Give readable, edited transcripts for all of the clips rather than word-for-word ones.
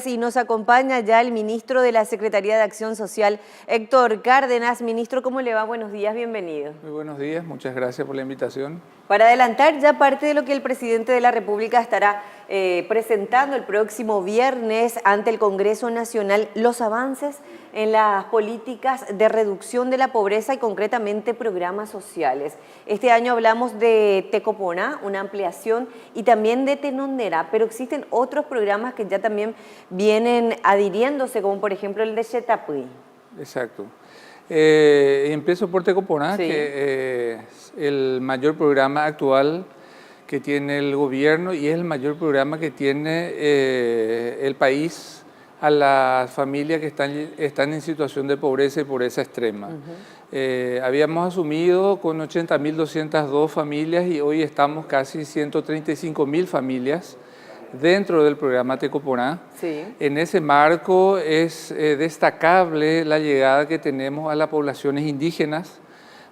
y nos acompaña ya el ministro de la Secretaría de Acción Social, Héctor Cárdenas. Ministro, ¿cómo le va? Buenos días, bienvenido. Muy buenos días, muchas gracias por la invitación. Para adelantar ya parte de lo que el presidente de la República estará presentando el próximo viernes ante el Congreso Nacional, los avances en las políticas de reducción de la pobreza y concretamente programas sociales. Este año hablamos de Tecopona, una ampliación, y también de Tenondera, pero existen otros programas que ya también vienen adhiriéndose, como por ejemplo el de Xetapui. Exacto. Empiezo por Tecopona, Sí. que es el mayor programa actual que tiene el gobierno y es el mayor programa que tiene el país a las familias que están en situación de pobreza y pobreza extrema. Habíamos asumido con 80.202 familias y hoy estamos casi 135.000 familias dentro del programa Tecopona. Sí. En ese marco es destacable la llegada que tenemos a las poblaciones indígenas.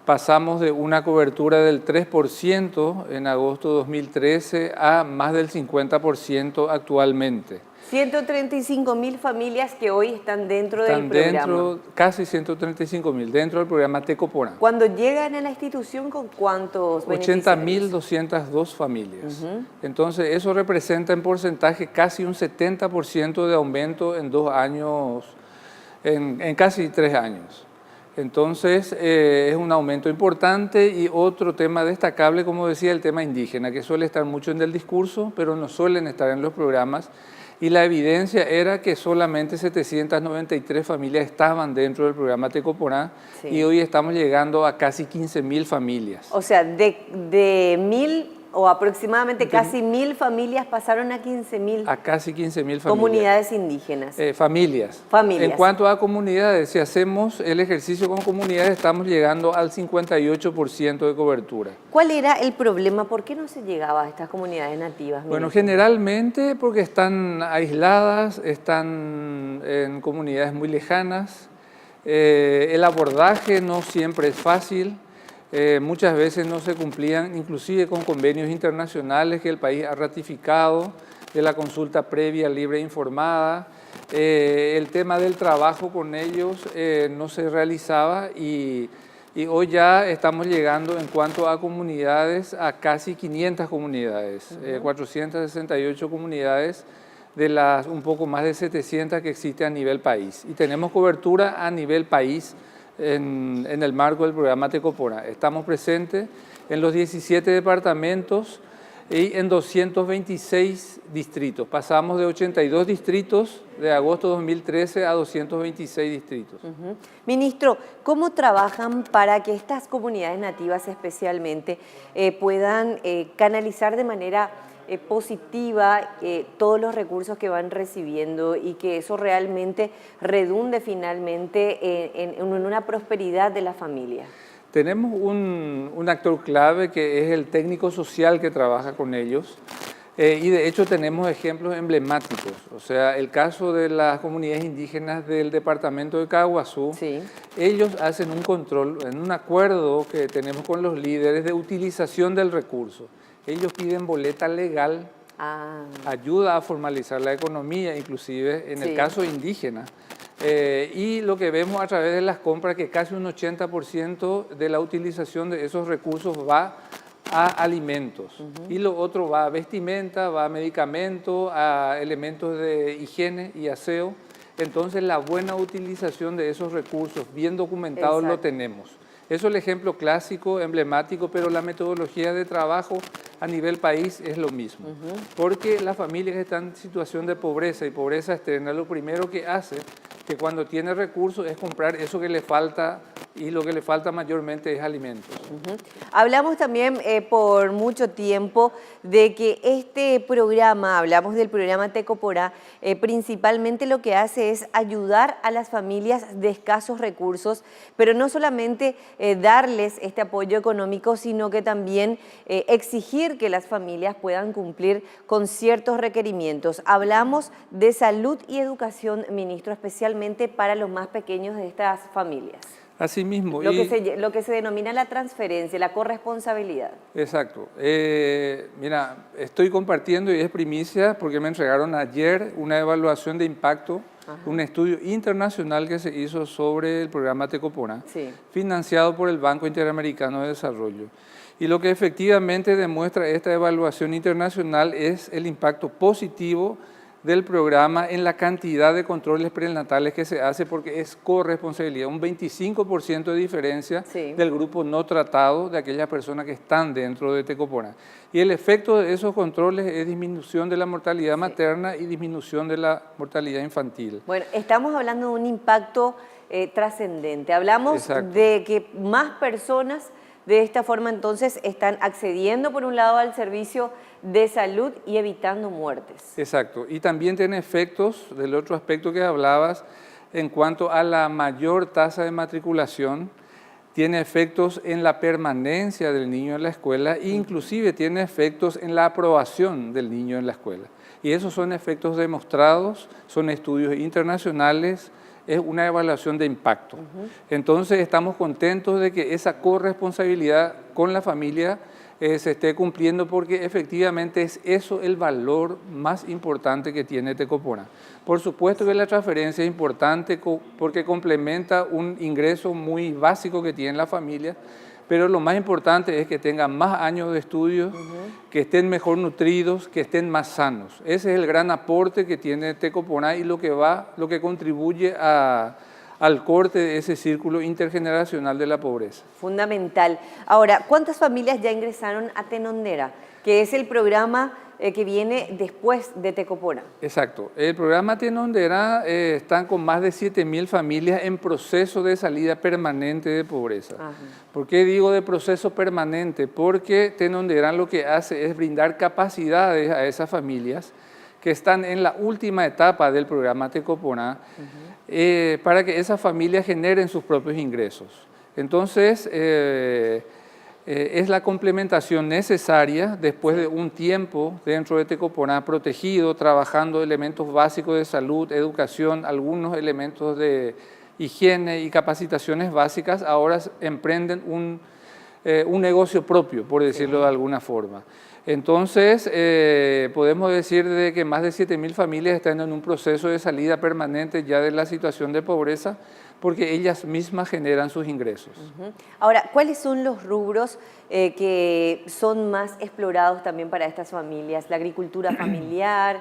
Pasamos de una cobertura del 3% en agosto de 2013 a más del 50% actualmente. 135.000 familias que hoy están dentro del programa. Casi 135.000 dentro del programa Tecopona. Cuando llegan a la institución, ¿con cuántos beneficiarios? 80.202 familias. Entonces, eso representa en porcentaje casi un 70% de aumento en 2 años, en casi 3 años. Entonces, es un aumento importante. Y otro tema destacable, como decía, el tema indígena, que suele estar mucho en el discurso, pero no suelen estar en los programas. Y la evidencia era que solamente 793 familias estaban dentro del programa Tecopona, sí. Y hoy estamos llegando a casi 15.000 familias. O sea, de 1.000 o aproximadamente casi 1.000 familias pasaron a 15.000. A casi 15.000 familias. Comunidades indígenas. Familias. En cuanto a comunidades, si hacemos el ejercicio con comunidades, estamos llegando al 58% de cobertura. ¿Cuál era el problema? ¿Por qué no se llegaba a estas comunidades nativas? Bueno, generalmente porque están aisladas, están en comunidades muy lejanas, el abordaje no siempre es fácil. Muchas veces no se cumplían, inclusive con convenios internacionales que el país ha ratificado, de la consulta previa, libre e informada. El tema del trabajo con ellos no se realizaba y hoy ya estamos llegando en cuanto a comunidades a casi 500 comunidades, 468 comunidades de las un poco más de 700 que existen a nivel país. Y tenemos cobertura a nivel país en el marco del programa Tecopona. Estamos presentes en los 17 departamentos y en 226 distritos. Pasamos de 82 distritos de agosto de 2013 a 226 distritos. Ministro, ¿cómo trabajan para que estas comunidades nativas especialmente puedan canalizar de manera positiva todos los recursos que van recibiendo y que eso realmente redunde finalmente en una prosperidad de la familia? Tenemos un actor clave que es el técnico social que trabaja con ellos y de hecho tenemos ejemplos emblemáticos. O sea, el caso de las comunidades indígenas del departamento de Caaguazú, sí. Ellos hacen un control en un acuerdo que tenemos con los líderes de utilización del recurso. Ellos piden boleta legal, ayuda a formalizar la economía, inclusive en el caso indígena. Y lo que vemos a través de las compras, que casi un 80% de la utilización de esos recursos va a alimentos. Y lo otro va a vestimenta, va a medicamentos, a elementos de higiene y aseo. Entonces la buena utilización de esos recursos, bien documentados, lo tenemos. Eso es el ejemplo clásico, emblemático, pero la metodología de trabajo a nivel país es lo mismo. Porque las familias que están en situación de pobreza y pobreza extrema, lo primero que hace, que cuando tiene recursos, es comprar eso que le falta, y lo que le falta mayormente es alimentos. Hablamos también por mucho tiempo de que este programa, hablamos del programa Tecopona, principalmente lo que hace es ayudar a las familias de escasos recursos, pero no solamente darles este apoyo económico, sino que también exigir que las familias puedan cumplir con ciertos requerimientos. Hablamos de salud y educación, ministro, especialmente para los más pequeños de estas familias. Asimismo. Lo que se denomina la transferencia, la corresponsabilidad. Exacto. Mira, estoy compartiendo y es primicia porque me entregaron ayer una evaluación de impacto, un estudio internacional que se hizo sobre el programa Tecopona, financiado por el Banco Interamericano de Desarrollo. Y lo que efectivamente demuestra esta evaluación internacional es el impacto positivo del programa en la cantidad de controles prenatales que se hace, porque es corresponsabilidad, un 25% de diferencia del grupo no tratado de aquellas personas que están dentro de Tecopona. Y el efecto de esos controles es disminución de la mortalidad materna y disminución de la mortalidad infantil. Bueno, estamos hablando de un impacto trascendente. Hablamos de que más personas de esta forma entonces están accediendo por un lado al servicio de salud y evitando muertes. Exacto, y también tiene efectos del otro aspecto que hablabas en cuanto a la mayor tasa de matriculación, tiene efectos en la permanencia del niño en la escuela e inclusive tiene efectos en la aprobación del niño en la escuela. Y esos son efectos demostrados, son estudios internacionales, es una evaluación de impacto. Entonces estamos contentos de que esa corresponsabilidad con la familia se esté cumpliendo, porque efectivamente es eso el valor más importante que tiene Tecopona. Por supuesto que la transferencia es importante porque complementa un ingreso muy básico que tiene la familia, pero lo más importante es que tengan más años de estudio, que estén mejor nutridos, que estén más sanos. Ese es el gran aporte que tiene Tecopona y lo que contribuye al corte de ese círculo intergeneracional de la pobreza. Fundamental. Ahora, ¿cuántas familias ya ingresaron a Tenondera, que es el programa que viene después de Tecopona? Exacto. El programa Tenondera están con más de 7.000 familias en proceso de salida permanente de pobreza. ¿Por qué digo de proceso permanente? Porque Tenondera lo que hace es brindar capacidades a esas familias que están en la última etapa del programa Tecopona, para que esas familias generen sus propios ingresos. Entonces, es la complementación necesaria después de un tiempo dentro de Tecopona protegido, trabajando elementos básicos de salud, educación, algunos elementos de higiene y capacitaciones básicas. Ahora emprenden un negocio propio, por decirlo de alguna forma. Entonces, podemos decir de que más de 7.000 familias están en un proceso de salida permanente ya de la situación de pobreza, porque ellas mismas generan sus ingresos. Ahora, ¿cuáles son los rubros que son más explorados también para estas familias? La agricultura familiar,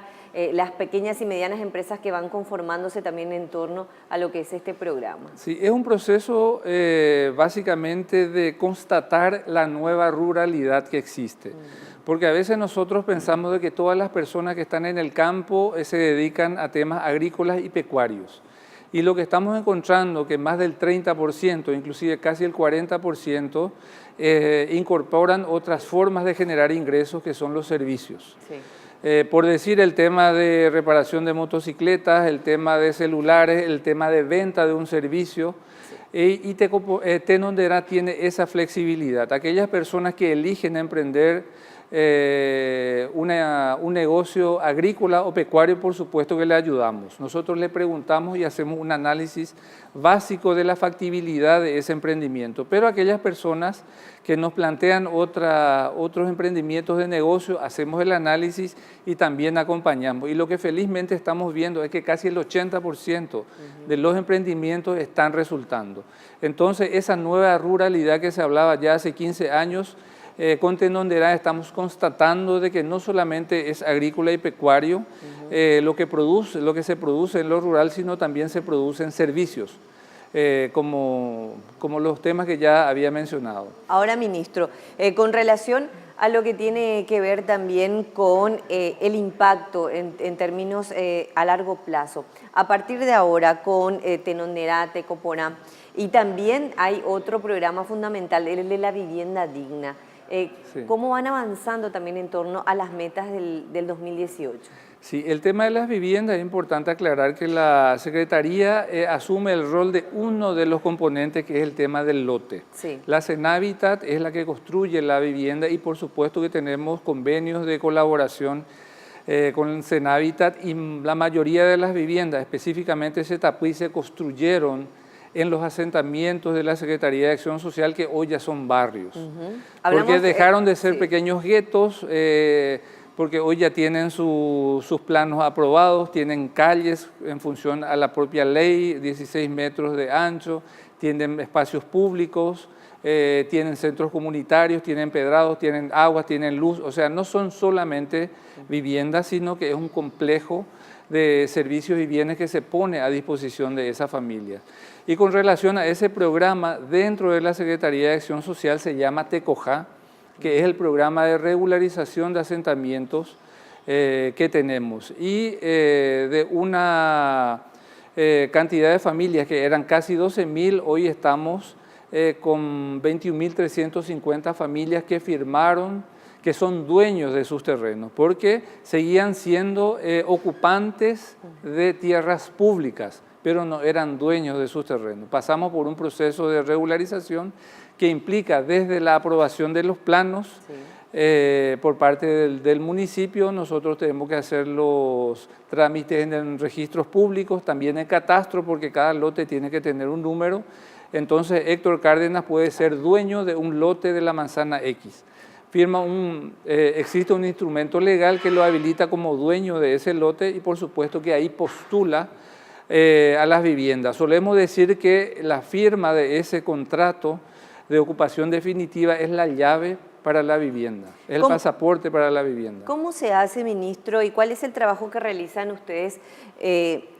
las pequeñas y medianas empresas que van conformándose también en torno a lo que es este programa. Sí, es un proceso básicamente de constatar la nueva ruralidad que existe. Porque a veces nosotros pensamos de que todas las personas que están en el campo se dedican a temas agrícolas y pecuarios. Y lo que estamos encontrando que más del 30%, inclusive casi el 40%, incorporan otras formas de generar ingresos que son los servicios. Por decir, el tema de reparación de motocicletas, el tema de celulares, el tema de venta de un servicio. Y Tenondera tiene esa flexibilidad. Aquellas personas que eligen emprender un negocio agrícola o pecuario, por supuesto que le ayudamos. Nosotros le preguntamos y hacemos un análisis básico de la factibilidad de ese emprendimiento. Pero aquellas personas que nos plantean otros emprendimientos de negocio, hacemos el análisis y también acompañamos. Y lo que felizmente estamos viendo es que casi el 80% de los emprendimientos están resultando. Entonces, esa nueva ruralidad que se hablaba ya hace 15 años, con Tenondera estamos constatando de que no solamente es agrícola y pecuario lo que se produce en lo rural, sino también se producen servicios, como los temas que ya había mencionado. Ahora, ministro, con relación a lo que tiene que ver también con el impacto en términos a largo plazo, a partir de ahora con Tenondera, Tecopona, y también hay otro programa fundamental, el de la vivienda digna. ¿Cómo van avanzando también en torno a las metas del 2018? Sí, el tema de las viviendas es importante aclarar que la Secretaría asume el rol de uno de los componentes, que es el tema del lote. La Senavitat es la que construye la vivienda y por supuesto que tenemos convenios de colaboración con Senavitat, y la mayoría de las viviendas, específicamente Setapuí, se construyeron en los asentamientos de la Secretaría de Acción Social, que hoy ya son barrios. Hablamos Porque dejaron de ser sí. pequeños guetos, porque hoy ya tienen sus planos aprobados, tienen calles en función a la propia ley, 16 metros de ancho, tienen espacios públicos, tienen centros comunitarios, tienen empedrados, tienen agua, tienen luz. O sea, no son solamente viviendas, sino que es un complejo de servicios y bienes que se pone a disposición de esa familia. Y con relación a ese programa, dentro de la Secretaría de Acción Social se llama TECOJA, que es el programa de regularización de asentamientos que tenemos. Y de una cantidad de familias que eran casi 12.000, hoy estamos con 21.350 familias que firmaron, que son dueños de sus terrenos, porque seguían siendo ocupantes de tierras públicas, pero no eran dueños de sus terrenos. Pasamos por un proceso de regularización que implica desde la aprobación de los planos por parte del municipio, nosotros tenemos que hacer los trámites en registros públicos, también en catastro, porque cada lote tiene que tener un número. Entonces Héctor Cárdenas puede ser dueño de un lote de la manzana X. Existe un instrumento legal que lo habilita como dueño de ese lote y por supuesto que ahí postula a las viviendas. Solemos decir que la firma de ese contrato de ocupación definitiva es la llave para la vivienda, es el pasaporte para la vivienda. ¿Cómo se hace, ministro, y cuál es el trabajo que realizan ustedes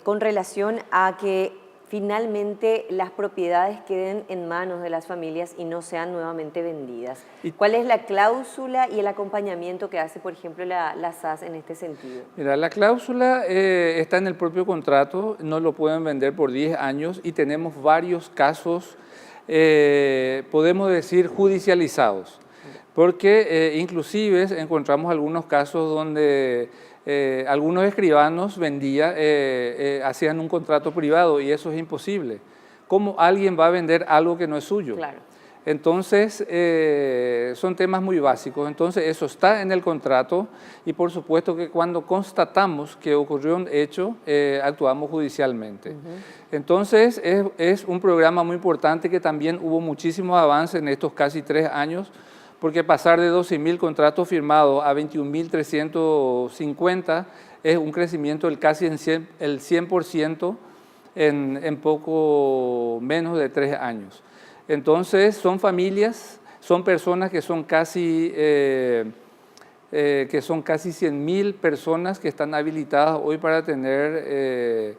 con relación a que finalmente las propiedades queden en manos de las familias y no sean nuevamente vendidas? ¿Cuál es la cláusula y el acompañamiento que hace, por ejemplo, la SAS en este sentido? Mira, la cláusula está en el propio contrato, no lo pueden vender por 10 años y tenemos varios casos, podemos decir, judicializados, porque inclusive encontramos algunos casos donde algunos escribanos hacían un contrato privado y eso es imposible. ¿Cómo alguien va a vender algo que no es suyo? Claro. Entonces, son temas muy básicos. Entonces, eso está en el contrato y por supuesto que cuando constatamos que ocurrió un hecho, actuamos judicialmente. Entonces, es un programa muy importante que también hubo muchísimos avances en estos casi 3 años, porque pasar de 12.000 contratos firmados a 21.350 es un crecimiento del casi el 100% en poco menos de 3 años. Entonces son familias, son personas que son casi 100.000 personas que están habilitadas hoy para tener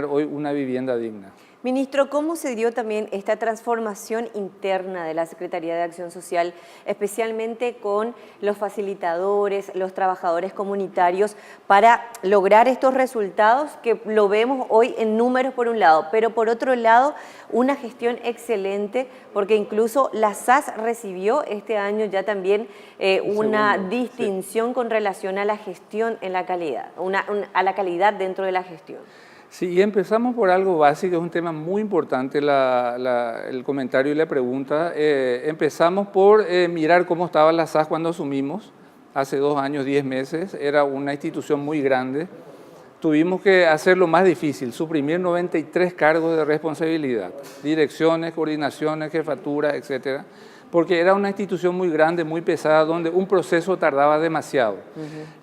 hoy una vivienda digna. Ministro, ¿cómo se dio también esta transformación interna de la Secretaría de Acción Social, especialmente con los facilitadores, los trabajadores comunitarios, para lograr estos resultados que lo vemos hoy en números por un lado, pero por otro lado una gestión excelente, porque incluso la SAS recibió este año ya también una distinción con relación a la gestión en la calidad, a la calidad dentro de la gestión? Sí, y empezamos por algo básico, es un tema muy importante el comentario y la pregunta. Empezamos por mirar cómo estaba la SAS cuando asumimos, hace 2 años, 10 meses, era una institución muy grande. Tuvimos que hacer lo más difícil, suprimir 93 cargos de responsabilidad, direcciones, coordinaciones, jefaturas, etcétera, porque era una institución muy grande, muy pesada, donde un proceso tardaba demasiado.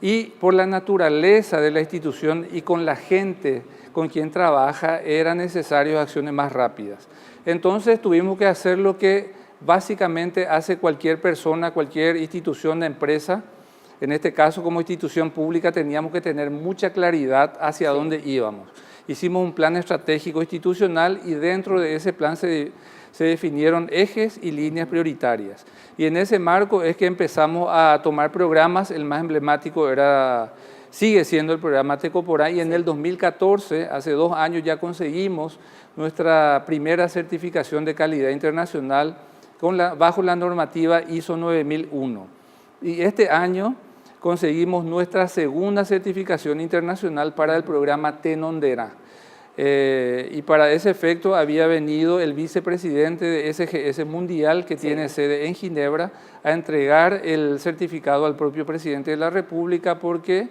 Y por la naturaleza de la institución y con la gente con quien trabaja, eran necesarias acciones más rápidas. Entonces tuvimos que hacer lo que básicamente hace cualquier persona, cualquier institución de empresa. En este caso, como institución pública, teníamos que tener mucha claridad hacia dónde íbamos. Hicimos un plan estratégico institucional y dentro de ese plan se definieron ejes y líneas prioritarias. Y en ese marco es que empezamos a tomar programas. El más emblemático sigue siendo el programa Tecoporá, y en el 2014, hace 2 años, ya conseguimos nuestra primera certificación de calidad internacional bajo la normativa ISO 9001. Y este año conseguimos nuestra segunda certificación internacional para el programa Tenondera. Y para ese efecto había venido el vicepresidente de SGS Mundial, que tiene sede en Ginebra, a entregar el certificado al propio presidente de la República, porque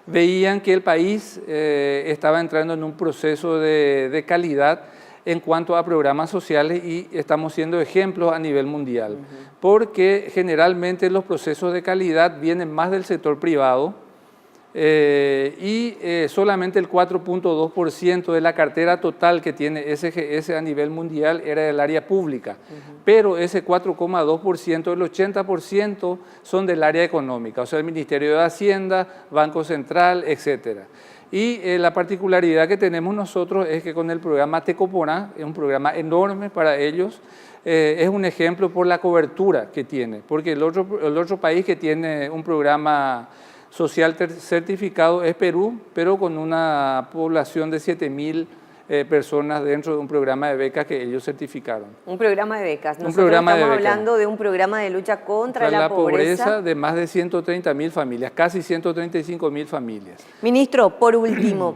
veían que el país estaba entrando en un proceso de calidad en cuanto a programas sociales y estamos siendo ejemplos a nivel mundial, porque generalmente los procesos de calidad vienen más del sector privado solamente el 4.2% de la cartera total que tiene SGS a nivel mundial era del área pública, pero ese 4.2%, el 80% son del área económica, o sea, el Ministerio de Hacienda, Banco Central, etcétera. Y la particularidad que tenemos nosotros es que con el programa Tecoporá, es un programa enorme para ellos, es un ejemplo por la cobertura que tiene, porque el otro país que tiene un programa social certificado es Perú, pero con una población de 7.000 personas dentro de un programa de becas que ellos certificaron. Un programa de becas. Nosotros programa estamos de becas. hablando de un programa de lucha contra la pobreza de más de 130.000 familias, casi 135.000 familias. Ministro, por último,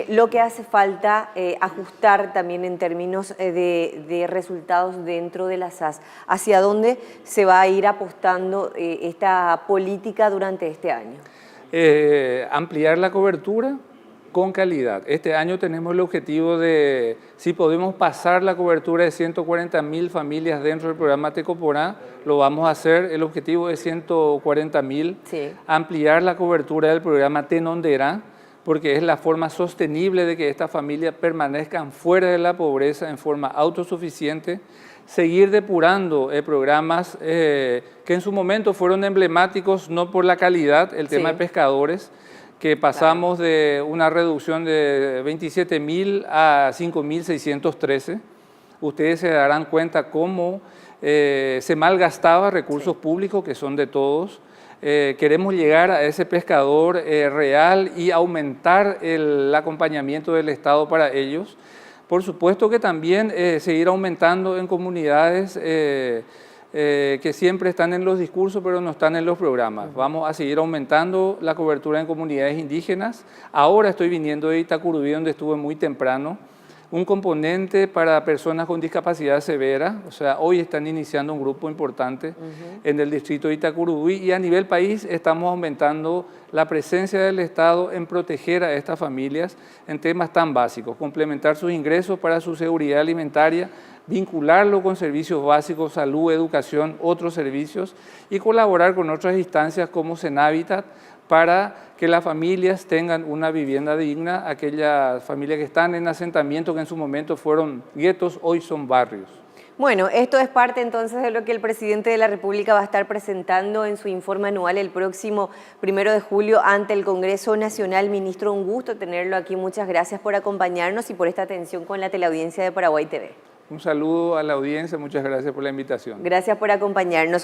lo que hace falta ajustar también en términos de resultados dentro de la SAS. ¿Hacia dónde se va a ir apostando esta política durante este año? Ampliar la cobertura con calidad. Este año tenemos el objetivo de, si podemos pasar la cobertura de 140.000 familias dentro del programa Tecoporá, lo vamos a hacer. El objetivo es 140.000. Sí. Ampliar la cobertura del programa Tenondera, porque es la forma sostenible de que estas familias permanezcan fuera de la pobreza en forma autosuficiente. Seguir depurando programas que en su momento fueron emblemáticos, no por la calidad, el tema de pescadores, que pasamos de una reducción de 27.000 a 5.613. Ustedes se darán cuenta cómo se malgastaba recursos públicos que son de todos. Queremos llegar a ese pescador real y aumentar el acompañamiento del Estado para ellos. Por supuesto que también seguir aumentando en comunidades que siempre están en los discursos pero no están en los programas. Vamos a seguir aumentando la cobertura en comunidades indígenas. Ahora estoy viniendo de Itacurubí, donde estuve muy temprano. Un componente para personas con discapacidad severa, o sea, hoy están iniciando un grupo importante en el distrito de Itacurubí y a nivel país estamos aumentando la presencia del Estado en proteger a estas familias en temas tan básicos, complementar sus ingresos para su seguridad alimentaria, vincularlo con servicios básicos, salud, educación, otros servicios y colaborar con otras instancias como Senavitat para que las familias tengan una vivienda digna, aquellas familias que están en asentamiento que en su momento fueron guetos, hoy son barrios. Bueno, esto es parte entonces de lo que el presidente de la República va a estar presentando en su informe anual el próximo 1 de julio ante el Congreso Nacional. Ministro, un gusto tenerlo aquí. Muchas gracias por acompañarnos y por esta atención con la teleaudiencia de Paraguay TV. Un saludo a la audiencia, muchas gracias por la invitación. Gracias por acompañarnos.